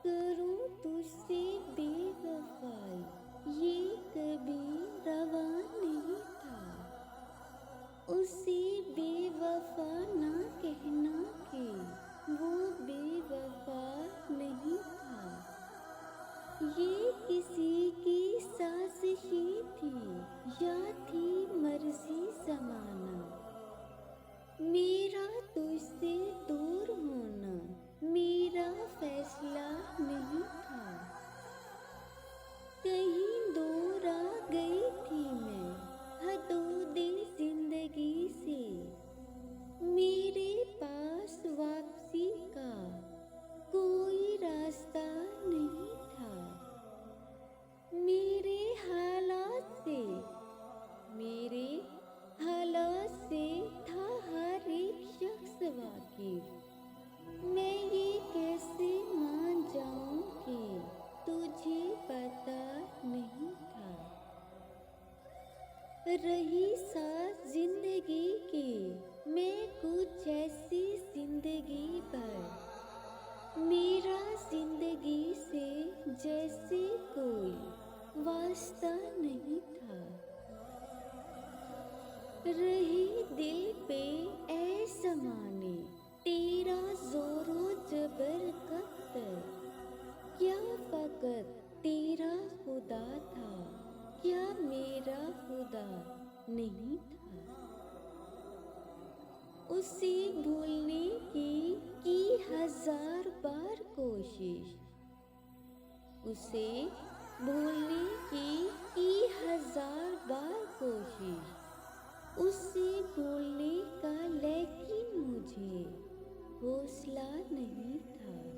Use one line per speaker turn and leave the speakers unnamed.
करूं तुझसे बेवफाई, ये कभी रवा नहीं था। उसे बेवफा ना कहना कि वो बेवफा नहीं था। ये किसी की साजिशी थी या थी मर्जी ज़माना। मेरा तुझसे दूर होना मेरा फैसला नहीं था। कहीं दूर आ गई थी मैं हदूदे जिंदगी से। मेरे पास वापसी का कोई रास्ता नहीं था। मेरे हालात से मेरे हालात से था हर एक शख्स वाकिफ। मैं ये कैसे मान जाऊं कि तुझे पता नहीं था। रही साथ जिंदगी की मैं कुछ ऐसी जिंदगी भर। मेरा जिंदगी से जैसे कोई वास्ता नहीं था। रही दिल पे ऐ ज़माने तेरा ज़ोरो ज़बर कत्ल। क्या फ़कत तेरा खुदा था, क्या मेरा खुदा नहीं था। उसे भूलने की हजार बार कोशिश। उसे भूलने की हजार बार कोशिश। उसे भूलने का लेकिन मुझे हौसला नहीं था।